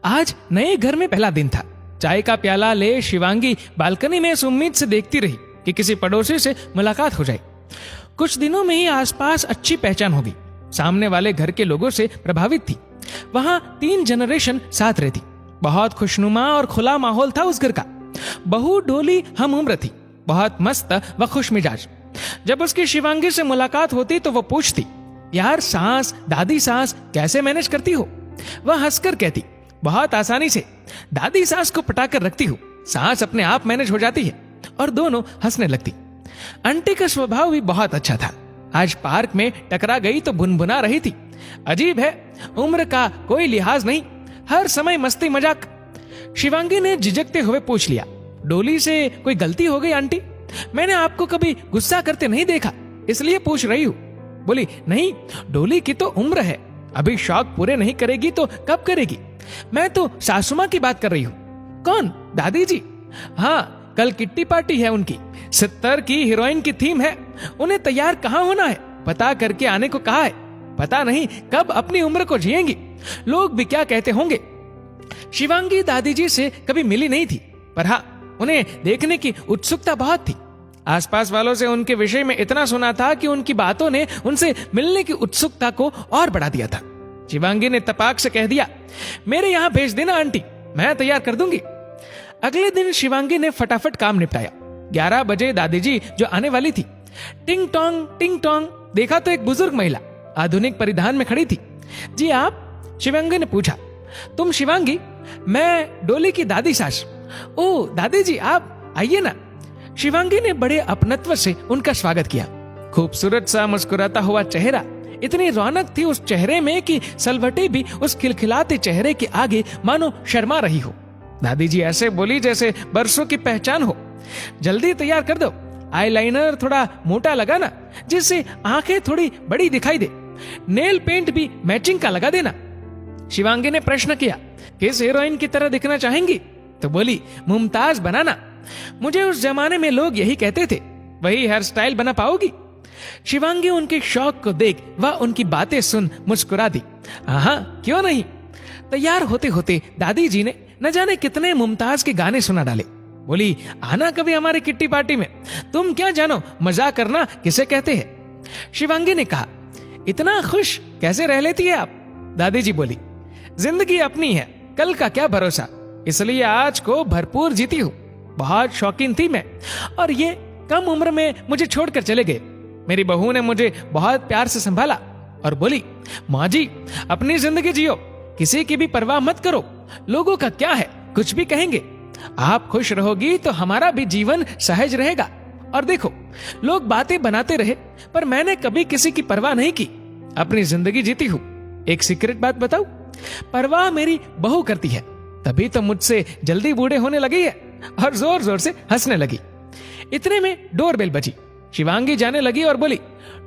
आज नए घर में पहला दिन था। चाय का प्याला ले शिवांगी बालकनी में इस उम्मीद से देखती रही कि किसी पड़ोसी से मुलाकात हो जाए। कुछ दिनों में ही आसपास अच्छी पहचान होगी। सामने वाले घर के लोगों से प्रभावित थी। वहां 3 जनरेशन साथ रहती। बहुत खुशनुमा और खुला माहौल था उस घर का। बहू डोली हम उम्र थी, बहुत मस्त व खुश मिजाज। जब उसकी शिवांगी से मुलाकात होती तो वो पूछती, यार सास, दादी सास कैसे मैनेज करती हो? वह हंसकर कहती, बहुत आसानी से। दादी सास को पटाकर रखती हूँ, सास अपने आप मैनेज हो जाती है। और दोनों हंसने लगती। आंटी का स्वभाव भी बहुत अच्छा था। आज पार्क में टकरा गई तो भुनभुना रही थी, अजीब है, उम्र का कोई लिहाज नहीं, हर समय मस्ती मजाक। शिवांगी ने झिझकते हुए पूछ लिया, डोली से कोई गलती हो गई आंटी? मैंने आपको कभी गुस्सा करते नहीं देखा, इसलिए पूछ रही हूँ। बोली, नहीं, डोली की तो उम्र है, अभी शौक पूरे नहीं करेगी तो कब करेगी? मैं तो सासू माँ की बात कर रही हूँ। कौन? दादी जी? हाँ, कल किट्टी पार्टी है उनकी, 70 की हीरोइन की थीम है। उन्हें तैयार कहाँ होना है, पता करके आने को कहा है। पता नहीं कब अपनी उम्र को जिएंगी, लोग भी क्या कहते होंगे। शिवांगी दादी जी से कभी मिली नहीं थी, पर हाँ, उन्हें देखने की उत्सुकता बहुत थी। आसपास वालों से उनके विषय में इतना सुना था कि उनकी बातों ने उनसे मिलने की उत्सुकता को और बढ़ा दिया था। शिवांगी ने तपाक से कह दिया, मेरे यहां भेज देना आंटी, मैं तैयार कर दूंगी। अगले दिन शिवांगी ने फटाफट काम निपटाया। 11 बजे दादी जी जो आने वाली थी। टिंग टोंग देखा तो एक बुजुर्ग महिला आधुनिक परिधान में खड़ी थी। जी आप? शिवांगी ने पूछा। तुम शिवांगी? मैं डोली की दादी सास। ओ दादी जी, आप आइए ना। शिवांगी ने बड़े अपनत्व से उनका स्वागत किया। खूबसूरत सा मुस्कुराता हुआ चेहरा, इतनी रौनक थी उस चेहरे में कि सलवटे भी उस खिलखिलाते चेहरे के आगे मानो शर्मा रही हो। दादी जी ऐसे बोली जैसे बरसों की पहचान हो। जल्दी तैयार कर दो, आईलाइनर थोड़ा मोटा लगाना जिससे आंखें थोड़ी बड़ी दिखाई दे, नेल पेंट भी मैचिंग का लगा देना। शिवांगी ने प्रश्न किया, किस हीरोइन की तरह दिखना चाहेंगी? तो बोली, मुमताज बनाना। मुझे उस जमाने में लोग यही कहते थे। वही हेयर स्टाइल बना पाओगी? शिवांगी उनके शौक को देख व उनकी बातें सुन मुस्कुरा दी। हाँ, क्यों नहीं। तैयार होते होते दादी जी ने न जाने कितने मुमताज के गाने सुना डाले। बोली, आना कभी हमारी किट्टी पार्टी में, तुम क्या जानो मजाक करना किसे कहते हैं। शिवांगी ने कहा, इतना खुश कैसे रह लेती है आप? दादी जी बोली, जिंदगी अपनी है, कल का क्या भरोसा, इसलिए आज को भरपूर जीती हूँ। बहुत शौकीन थी मैं, और ये कम उम्र में मुझे छोड़कर चले गए। मेरी बहू ने मुझे बहुत प्यार से संभाला और बोली, माँ जी अपनी जिंदगी जियो, किसी की भी परवाह मत करो, लोगों का क्या है, कुछ भी कहेंगे। आप खुश रहोगी तो हमारा भी जीवन सहज रहेगा। और देखो, लोग बातें बनाते रहे, पर मैंने कभी किसी की परवाह नहीं की, अपनी जिंदगी जीती हूँ। एक सीक्रेट बात बताऊं? परवाह मेरी बहू करती है, तभी तो मुझसे जल्दी बूढ़े होने लगी है। और जोर जोर से हंसने लगी। इतने में डोरबेल बजी। शिवांगी जाने लगी और बोली,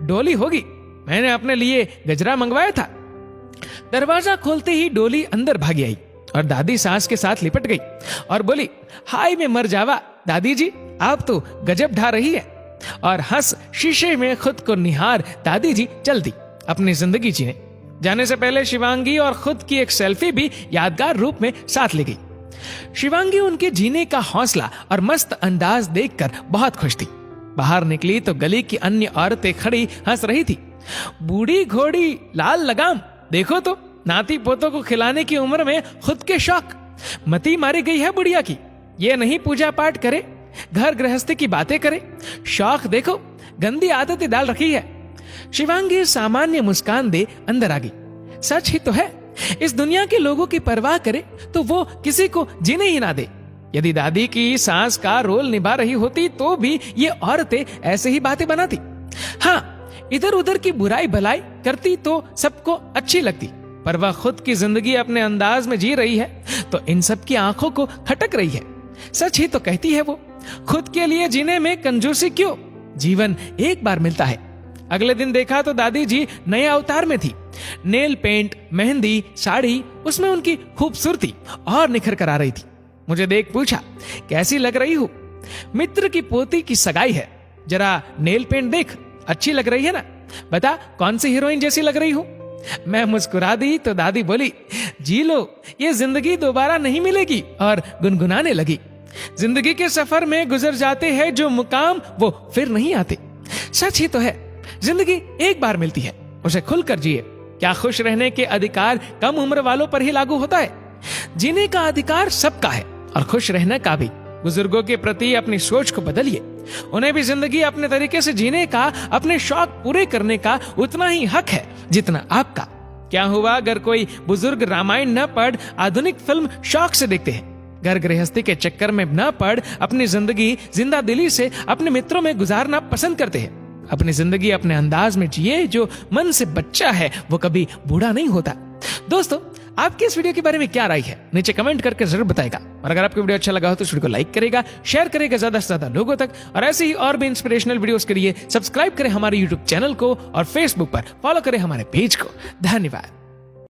डोली होगी, मैंने अपने लिए गजरा मंगवाया था। दरवाजा खोलते ही डोली अंदर भागी आई और दादी सास के साथ लिपट गई और बोली, हाय मैं मर जावा, दादी जी आप तो गजब ढा रही है। और हंस शीशे में खुद को निहार दादी जी चल दी अपनी जिंदगी जीने। जाने से पहले शिवांगी और खुद की एक सेल्फी भी यादगार रूप में साथ ले गई। शिवांगी उनके जीने का हौसला और मस्त अंदाज देखकर बहुत खुश थी। बाहर निकली तो गली की अन्य औरतें खड़ी हंस रही थी। बूढ़ी घोड़ी लाल लगाम, देखो तो नाती पोतों को खिलाने की उम्र में खुद के शौक, मती मारी गई है बुढ़िया की। ये नहीं पूजा पाठ करे, घर गृहस्थी की बातें करे, शौक देखो गंदी आदतें डाल रखी है। शिवांगी सामान्य मुस्कान दे अंदर आ गई। सच ही तो है, इस दुनिया के लोगों की परवाह करे तो वो किसी को जीने ही ना दे। यदि दादी की सास का रोल निभा रही होती तो भी ये औरतें ऐसे ही बातें बनाती। हाँ, इधर उधर की बुराई भलाई करती तो सबको अच्छी लगती, पर वह खुद की जिंदगी अपने अंदाज में जी रही है तो इन सब की आंखों को खटक रही है। सच ही तो कहती है वो, खुद के लिए जीने में कंजूसी क्यों, जीवन एक बार मिलता है। अगले दिन देखा तो दादी जी नए अवतार में थी। नेल पेंट, मेहंदी, साड़ी, उसमें उनकी खूबसूरती और निखर कर आ रही थी। मुझे देख पूछा, कैसी लग रही हूँ? मित्र की पोती की सगाई है, जरा नेल पेंट देख, अच्छी लग रही है ना? बता कौन सी हीरोइन जैसी लग रही हूँ? मैं मुस्कुरा दी तो दादी बोली, जी लो, ये जिंदगी दोबारा नहीं मिलेगी, और गुनगुनाने लगी, जिंदगी के सफर में गुजर जाते हैं जो मुकाम वो फिर नहीं आते। सच ही तो है, जिंदगी एक बार मिलती है, उसे खुलकर जिए। क्या खुश रहने के अधिकार कम उम्र वालों पर ही लागू होता है? जीने का अधिकार सबका है और खुश रहने का भी। बुजुर्गों के प्रति अपनी सोच को बदलिए, उन्हें भी जिंदगी अपने तरीके से जीने का, अपने शौक पूरे करने का उतना ही हक है जितना आपका। क्या हुआ अगर कोई बुजुर्ग रामायण न पढ़ आधुनिक फिल्म शौक से देखते हैं, घर गृहस्थी के चक्कर में न पढ़ अपनी जिंदगी जिंदा दिली से अपने मित्रों में गुजारना पसंद करते हैं। अपनी जिंदगी अपने अंदाज में जिए, जो मन से बच्चा है वो कभी बूढ़ा नहीं होता। दोस्तों, आपकी इस वीडियो के बारे में क्या राय है, नीचे कमेंट करके जरूर बताएगा। और अगर आपको वीडियो अच्छा लगा हो तो इस वीडियो को लाइक करेगा, शेयर करेगा ज्यादा से ज्यादा लोगों तक, और ऐसे ही और भी इंस्पिरेशनल वीडियोस के लिए सब्सक्राइब करें हमारे यूट्यूब चैनल को और फेसबुक पर फॉलो करें हमारे पेज को। धन्यवाद।